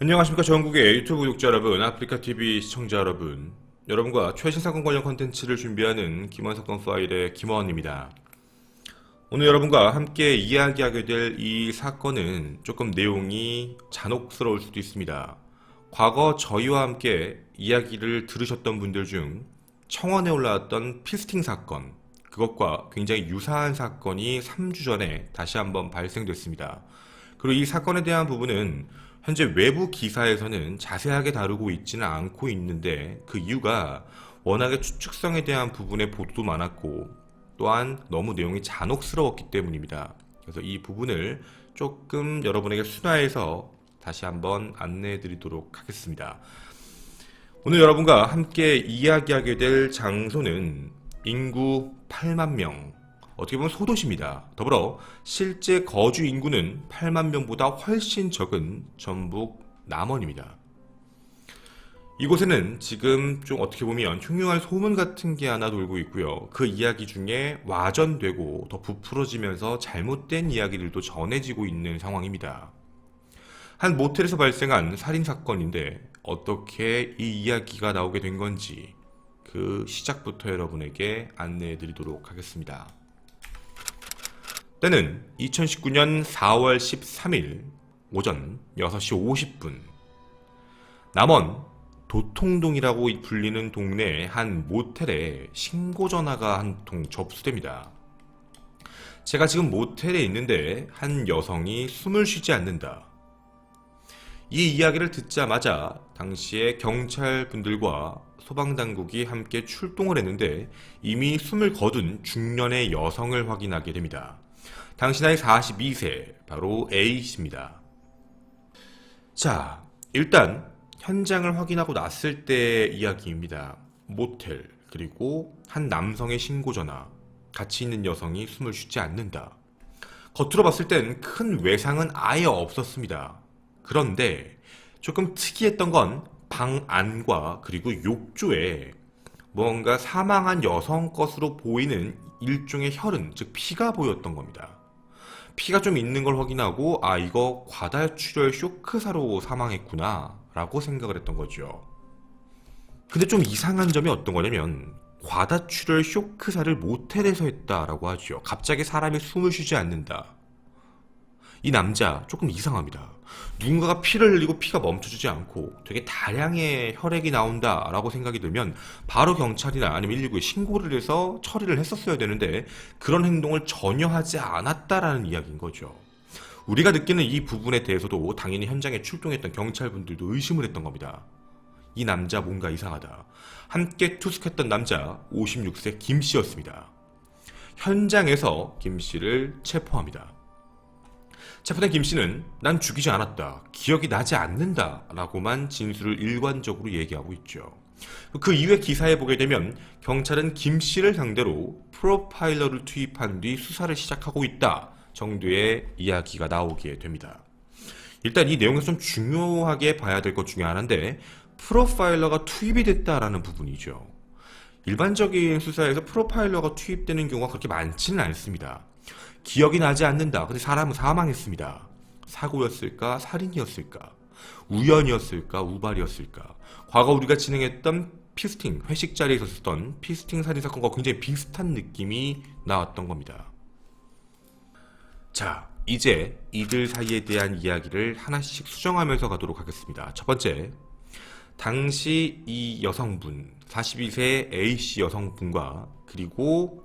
안녕하십니까. 전국의 유튜브 구독자 여러분, 아프리카TV 시청자 여러분, 여러분과 최신 사건 관련 컨텐츠를 준비하는 김원사건 파일의 김원입니다. 오늘 여러분과 함께 이야기하게 될 이 사건은 조금 내용이 잔혹스러울 수도 있습니다. 과거 저희와 함께 이야기를 들으셨던 분들 중 청원에 올라왔던 피스팅 사건, 그것과 굉장히 유사한 사건이 3주 전에 다시 한번 발생됐습니다. 그리고 이 사건에 대한 부분은 현재 외부 기사에서는 자세하게 다루고 있지는 않고 있는데, 그 이유가 워낙에 추측성에 대한 부분의 보도도 많았고 또한 너무 내용이 잔혹스러웠기 때문입니다. 그래서 이 부분을 조금 여러분에게 순화해서 다시 한번 안내해 드리도록 하겠습니다. 오늘 여러분과 함께 이야기하게 될 장소는 인구 8만 명, 어떻게 보면 소도시입니다. 더불어 실제 거주 인구는 8만 명보다 훨씬 적은 전북 남원입니다. 이곳에는 지금 좀 어떻게 보면 흉흉한 소문 같은 게 하나 돌고 있고요. 그 이야기 중에 와전되고 더 부풀어지면서 잘못된 이야기들도 전해지고 있는 상황입니다. 한 모텔에서 발생한 살인사건인데 어떻게 이 이야기가 나오게 된 건지 그 시작부터 여러분에게 안내해 드리도록 하겠습니다. 때는 2019년 4월 13일 오전 6시 50분, 남원 도통동이라고 불리는 동네의 한 모텔에 신고전화가 한 통 접수됩니다. 제가 지금 모텔에 있는데 한 여성이 숨을 쉬지 않는다. 이 이야기를 듣자마자 당시에 경찰분들과 소방당국이 함께 출동을 했는데 이미 숨을 거둔 중년의 여성을 확인하게 됩니다. 당시 나이 42세, 바로 A씨입니다. 자, 일단 현장을 확인하고 났을 때의 이야기입니다. 모텔, 그리고 한 남성의 신고전화, 같이 있는 여성이 숨을 쉬지 않는다. 겉으로 봤을 땐 큰 외상은 아예 없었습니다. 그런데 조금 특이했던 건 방 안과 그리고 욕조에 뭔가 사망한 여성 것으로 보이는 일종의 혈흔, 즉 피가 보였던 겁니다. 피가 좀 있는 걸 확인하고 이거 과다출혈 쇼크사로 사망했구나 라고 생각을 했던 거죠. 근데 좀 이상한 점이 어떤 거냐면 과다출혈 쇼크사를 모텔에서 했다라고 하죠. 갑자기 사람이 숨을 쉬지 않는다. 이 남자 조금 이상합니다. 누군가가 피를 흘리고 피가 멈춰주지 않고 되게 다량의 혈액이 나온다라고 생각이 들면 바로 경찰이나 아니면 119에 신고를 해서 처리를 했었어야 되는데 그런 행동을 전혀 하지 않았다라는 이야기인 거죠. 우리가 느끼는 이 부분에 대해서도 당연히 현장에 출동했던 경찰분들도 의심을 했던 겁니다. 이 남자 뭔가 이상하다. 함께 투숙했던 남자 56세 김씨였습니다. 현장에서 김씨를 체포합니다. 체포된 김씨는 난 죽이지 않았다, 기억이 나지 않는다 라고만 진술을 일관적으로 얘기하고 있죠. 그 이후에 기사에 보게 되면 경찰은 김씨를 상대로 프로파일러를 투입한 뒤 수사를 시작하고 있다 정도의 이야기가 나오게 됩니다. 일단 이 내용에서 좀 중요하게 봐야 될 것 중에 하나인데, 프로파일러가 투입이 됐다라는 부분이죠. 일반적인 수사에서 프로파일러가 투입되는 경우가 그렇게 많지는 않습니다. 기억이 나지 않는다. 근데 사람은 사망했습니다. 사고였을까? 살인이었을까? 우연이었을까? 우발이었을까? 과거 우리가 진행했던 피스팅, 회식 자리에 있었던 피스팅 살인사건과 굉장히 비슷한 느낌이 나왔던 겁니다. 자, 이제 이들 사이에 대한 이야기를 하나씩 수정하면서 가도록 하겠습니다. 첫 번째, 당시 이 여성분, 42세 A씨 여성분과 그리고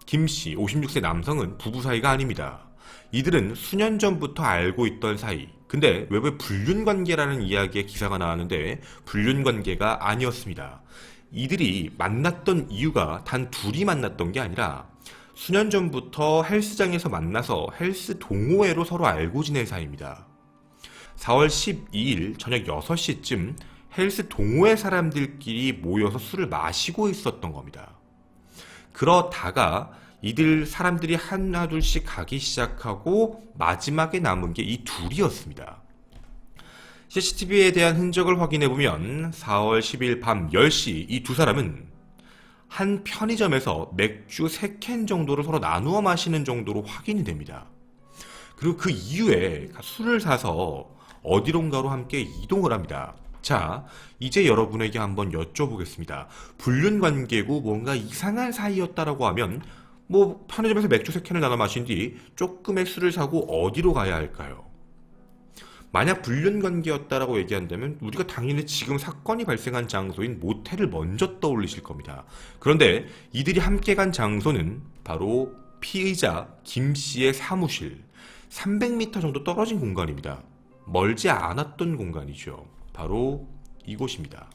김씨 56세 남성은 부부 사이가 아닙니다. 이들은 수년 전부터 알고 있던 사이. 근데 외부에 불륜관계라는 이야기의 기사가 나왔는데 불륜관계가 아니었습니다. 이들이 만났던 이유가 단 둘이 만났던 게 아니라 수년 전부터 헬스장에서 만나서 헬스 동호회로 서로 알고 지낸 사이입니다. 4월 12일 저녁 6시쯤 헬스 동호회 사람들끼리 모여서 술을 마시고 있었던 겁니다. 그러다가 이들 사람들이 하나 둘씩 가기 시작하고 마지막에 남은 게 이 둘이었습니다. CCTV에 대한 흔적을 확인해보면 4월 10일 밤 10시 이 두 사람은 한 편의점에서 맥주 3캔 정도를 서로 나누어 마시는 정도로 확인이 됩니다. 그리고 그 이후에 술을 사서 어디론가로 함께 이동을 합니다. 자, 이제 여러분에게 한번 여쭤보겠습니다. 불륜관계고 뭔가 이상한 사이였다라고 하면 뭐 편의점에서 맥주 3캔을 나눠 마신 뒤 조금의 술을 사고 어디로 가야 할까요? 만약 불륜관계였다라고 얘기한다면 우리가 당연히 지금 사건이 발생한 장소인 모텔을 먼저 떠올리실 겁니다. 그런데 이들이 함께 간 장소는 바로 피의자 김 씨의 사무실 300m 정도 떨어진 공간입니다. 멀지 않았던 공간이죠. 바로 이곳입니다.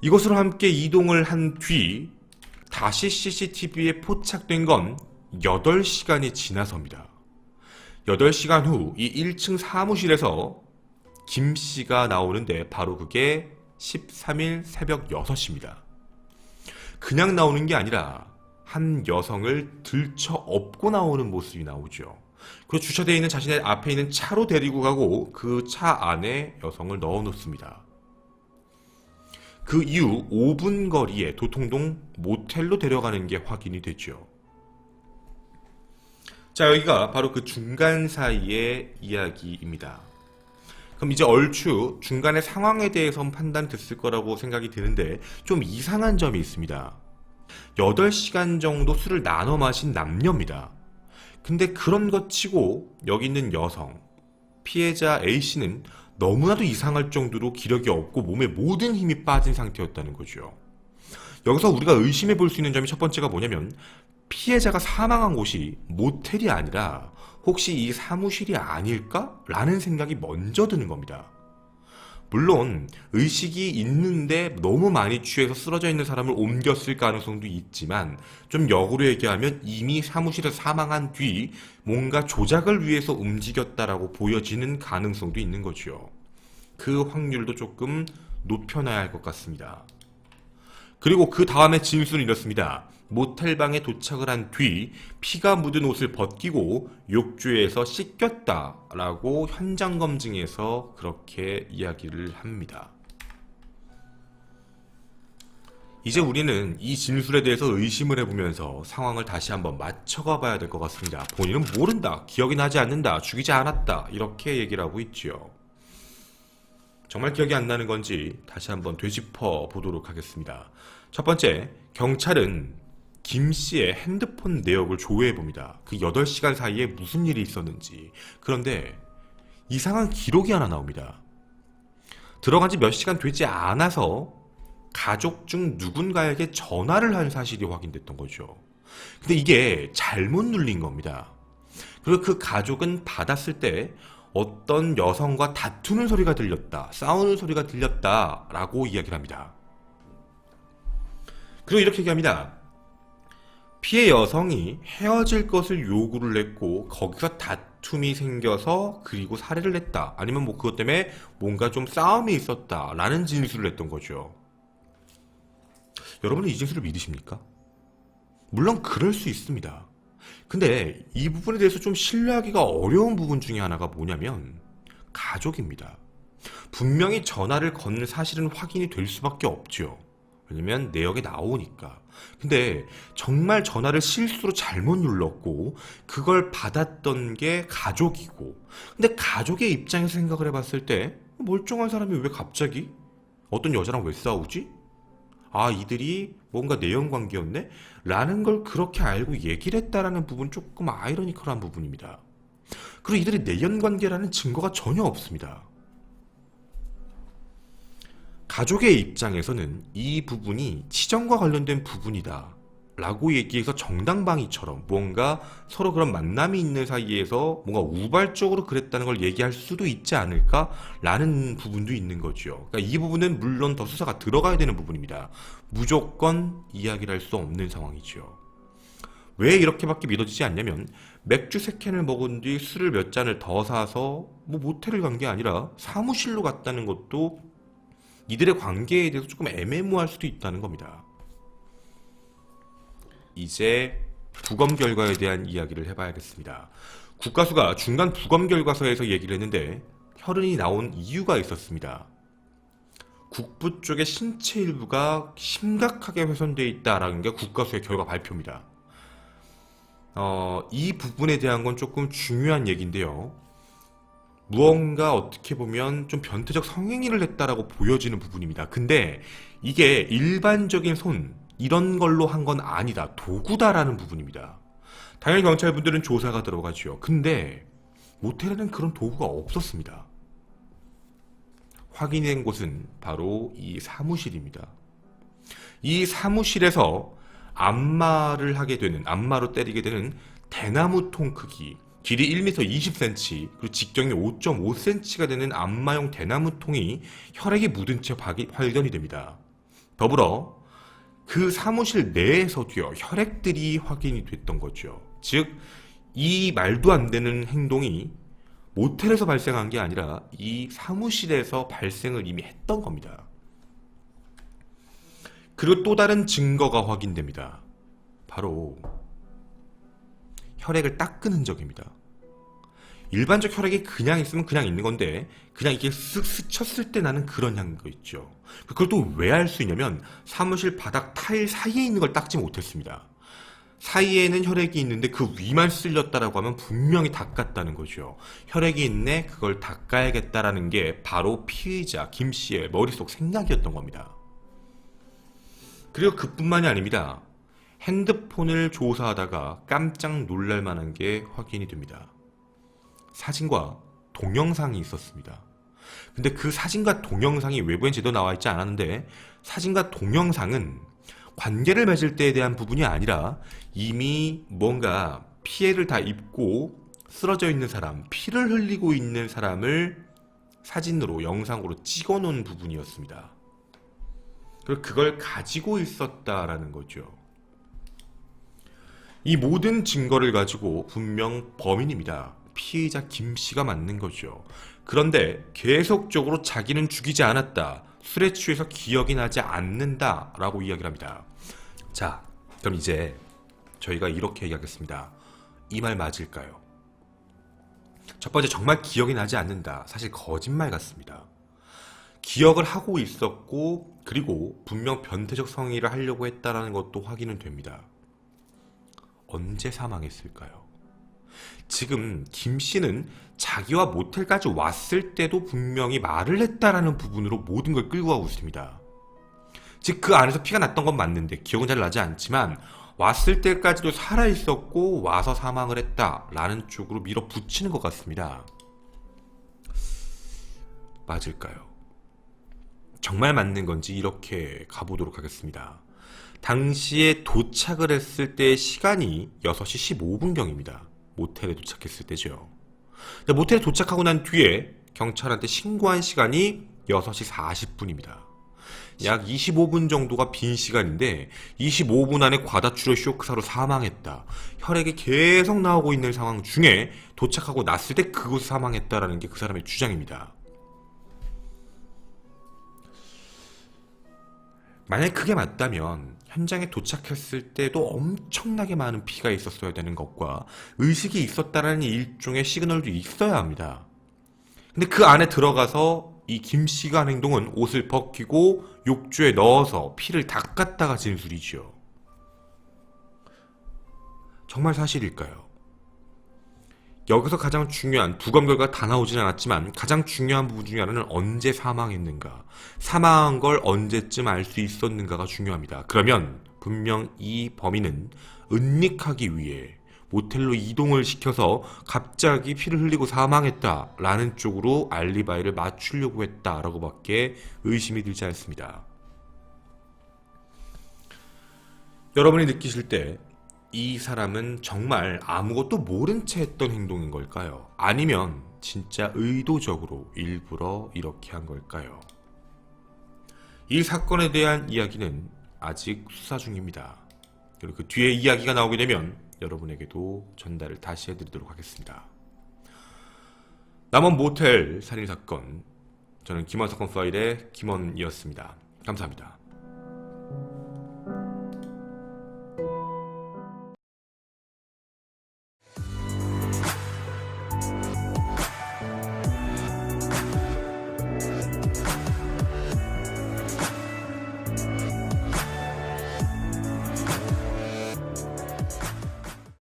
이곳으로 함께 이동을 한 뒤 다시 CCTV에 포착된 건 8시간이 지나서입니다. 8시간 후 이 1층 사무실에서 김 씨가 나오는데 바로 그게 13일 새벽 6시입니다. 그냥 나오는 게 아니라 한 여성을 들쳐 업고 나오는 모습이 나오죠. 그리고 주차되어 있는 자신의 앞에 있는 차로 데리고 가고 그 차 안에 여성을 넣어 놓습니다. 그 이후 5분 거리에 도통동 모텔로 데려가는 게 확인이 됐죠. 자, 여기가 바로 그 중간 사이의 이야기입니다. 그럼 이제 얼추 중간의 상황에 대해서 판단이 됐을 거라고 생각이 드는데 좀 이상한 점이 있습니다. 8시간 정도 술을 나눠 마신 남녀입니다. 근데 그런 것 치고 여기 있는 여성, 피해자 A씨는 너무나도 이상할 정도로 기력이 없고 몸에 모든 힘이 빠진 상태였다는 거죠. 여기서 우리가 의심해 볼 수 있는 점이 첫 번째가 뭐냐면 피해자가 사망한 곳이 모텔이 아니라 혹시 이 사무실이 아닐까? 라는 생각이 먼저 드는 겁니다. 물론 의식이 있는데 너무 많이 취해서 쓰러져 있는 사람을 옮겼을 가능성도 있지만 좀 역으로 얘기하면 이미 사무실에서 사망한 뒤 뭔가 조작을 위해서 움직였다라고 보여지는 가능성도 있는 거죠. 그 확률도 조금 높여놔야 할 것 같습니다. 그리고 그 다음에 진술은 이렇습니다. 모텔방에 도착을 한 뒤 피가 묻은 옷을 벗기고 욕조에서 씻겼다라고 현장 검증에서 그렇게 이야기를 합니다. 이제 우리는 이 진술에 대해서 의심을 해보면서 상황을 다시 한번 맞춰가 봐야 될 것 같습니다. 본인은 모른다, 기억이 나지 않는다, 죽이지 않았다 이렇게 얘기를 하고 있죠. 정말 기억이 안 나는 건지 다시 한번 되짚어 보도록 하겠습니다. 첫 번째, 경찰은 김 씨의 핸드폰 내역을 조회해 봅니다. 그 8시간 사이에 무슨 일이 있었는지. 그런데 이상한 기록이 하나 나옵니다. 들어간 지 몇 시간 되지 않아서 가족 중 누군가에게 전화를 한 사실이 확인됐던 거죠. 근데 이게 잘못 눌린 겁니다. 그리고 그 가족은 받았을 때 어떤 여성과 다투는 소리가 들렸다, 싸우는 소리가 들렸다 라고 이야기를 합니다. 그리고 이렇게 얘기합니다. 피해 여성이 헤어질 것을 요구를 했고 거기서 다툼이 생겨서 그리고 살해를 했다. 아니면 뭐 그것 때문에 뭔가 좀 싸움이 있었다 라는 진술을 했던 거죠. 여러분은 이 진술을 믿으십니까? 물론 그럴 수 있습니다. 근데 이 부분에 대해서 좀 신뢰하기가 어려운 부분 중에 하나가 뭐냐면 가족입니다. 분명히 전화를 건 사실은 확인이 될 수밖에 없죠. 왜냐면 내역에 나오니까. 근데 정말 전화를 실수로 잘못 눌렀고 그걸 받았던 게 가족이고, 근데 가족의 입장에서 생각을 해봤을 때 멀쩡한 사람이 왜 갑자기 어떤 여자랑 왜 싸우지? 아, 이들이 뭔가 내연관계였네? 라는 걸 그렇게 알고 얘기를 했다라는 부분, 조금 아이러니컬한 부분입니다. 그리고 이들이 내연관계라는 증거가 전혀 없습니다. 가족의 입장에서는 이 부분이 치정과 관련된 부분이다 라고 얘기해서 정당방위처럼 뭔가 서로 그런 만남이 있는 사이에서 뭔가 우발적으로 그랬다는 걸 얘기할 수도 있지 않을까 라는 부분도 있는 거죠. 그러니까 이 부분은 물론 더 수사가 들어가야 되는 부분입니다. 무조건 이야기를 할 수 없는 상황이죠. 왜 이렇게밖에 믿어지지 않냐면 맥주 3캔을 먹은 뒤 술을 몇 잔을 더 사서 뭐 모텔을 간 게 아니라 사무실로 갔다는 것도 이들의 관계에 대해서 조금 애매모호할 수도 있다는 겁니다. 이제 부검 결과에 대한 이야기를 해봐야겠습니다. 국가수가 중간 부검 결과서에서 얘기를 했는데 혈흔이 나온 이유가 있었습니다. 국부 쪽의 신체 일부가 심각하게 훼손되어 있다라는 게 국가수의 결과 발표입니다. 이 부분에 대한 건 조금 중요한 얘기인데요. 무언가 어떻게 보면 좀 변태적 성행위를 했다라고 보여지는 부분입니다. 근데 이게 일반적인 손, 이런 걸로 한 건 아니다, 도구다라는 부분입니다. 당연히 경찰분들은 조사가 들어가죠. 근데 모텔에는 그런 도구가 없었습니다. 확인된 곳은 바로 이 사무실입니다. 이 사무실에서 안마로 때리게 되는 대나무 통 크기, 길이 1m 20cm, 그리고 직경이 5.5cm가 되는 안마용 대나무 통이 혈액이 묻은 채 발견이 됩니다. 더불어 그 사무실 내에서도요, 혈액들이 확인이 됐던 거죠. 즉, 이 말도 안 되는 행동이 모텔에서 발생한 게 아니라 이 사무실에서 발생을 이미 했던 겁니다. 그리고 또 다른 증거가 확인됩니다. 바로 혈액을 닦은 흔적입니다. 일반적 혈액이 그냥 있으면 그냥 있는 건데 그냥 이렇게 쓱 스쳤을 때 나는 그런 향거 있죠. 그걸 또 왜 알 수 있냐면 사무실 바닥 타일 사이에 있는 걸 닦지 못했습니다. 사이에는 혈액이 있는데 그 위만 쓸렸다라고 하면 분명히 닦았다는 거죠. 혈액이 있네, 그걸 닦아야겠다라는 게 바로 피의자 김 씨의 머릿속 생각이었던 겁니다. 그리고 그뿐만이 아닙니다. 핸드폰을 조사하다가 깜짝 놀랄 만한 게 확인이 됩니다. 사진과 동영상이 있었습니다. 근데 그 사진과 동영상이 외부엔 제대로 나와 있지 않았는데 사진과 동영상은 관계를 맺을 때에 대한 부분이 아니라 이미 뭔가 피해를 다 입고 쓰러져 있는 사람, 피를 흘리고 있는 사람을 사진으로, 영상으로 찍어 놓은 부분이었습니다. 그리고 그걸 가지고 있었다라는 거죠. 이 모든 증거를 가지고 분명 범인입니다. 피의자 김 씨가 맞는 거죠. 그런데 계속적으로 자기는 죽이지 않았다, 술에 취해서 기억이 나지 않는다 라고 이야기를 합니다. 자, 그럼 이제 저희가 이렇게 얘기하겠습니다. 이 말 맞을까요? 첫 번째, 정말 기억이 나지 않는다. 사실 거짓말 같습니다. 기억을 하고 있었고 그리고 분명 변태적 성행위를 하려고 했다는 것도 확인은 됩니다. 언제 사망했을까요? 지금 김 씨는 자기와 모텔까지 왔을 때도 분명히 말을 했다라는 부분으로 모든 걸 끌고 가고 있습니다. 즉 그 안에서 피가 났던 건 맞는데 기억은 잘 나지 않지만 왔을 때까지도 살아있었고 와서 사망을 했다라는 쪽으로 밀어붙이는 것 같습니다. 맞을까요? 정말 맞는 건지 이렇게 가보도록 하겠습니다. 당시에 도착을 했을 때의 시간이 6시 15분경입니다. 모텔에 도착했을 때죠. 모텔에 도착하고 난 뒤에 경찰한테 신고한 시간이 6시 40분입니다. 약 25분 정도가 빈 시간인데 25분 안에 과다출혈 쇼크사로 사망했다, 혈액이 계속 나오고 있는 상황 중에 도착하고 났을 때 그곳에 사망했다라는 게 그 사람의 주장입니다. 만약에 그게 맞다면 현장에 도착했을 때도 엄청나게 많은 피가 있었어야 되는 것과 의식이 있었다라는 일종의 시그널도 있어야 합니다. 근데 그 안에 들어가서 이 김 씨가 한 행동은 옷을 벗기고 욕조에 넣어서 피를 닦았다가 진술이죠. 정말 사실일까요? 여기서 가장 중요한, 부검 결과가 다 나오진 않았지만 가장 중요한 부분 중에 하나는 언제 사망했는가, 사망한 걸 언제쯤 알 수 있었는가가 중요합니다. 그러면 분명 이 범인은 은닉하기 위해 모텔로 이동을 시켜서 갑자기 피를 흘리고 사망했다라는 쪽으로 알리바이를 맞추려고 했다라고 밖에 의심이 들지 않습니다. 여러분이 느끼실 때 이 사람은 정말 아무것도 모른 채 했던 행동인 걸까요? 아니면 진짜 의도적으로 일부러 이렇게 한 걸까요? 이 사건에 대한 이야기는 아직 수사 중입니다. 그리고 그 뒤에 이야기가 나오게 되면 여러분에게도 전달을 다시 해드리도록 하겠습니다. 남원 모텔 살인사건, 저는 김원 사건 파일의 김원이었습니다. 감사합니다.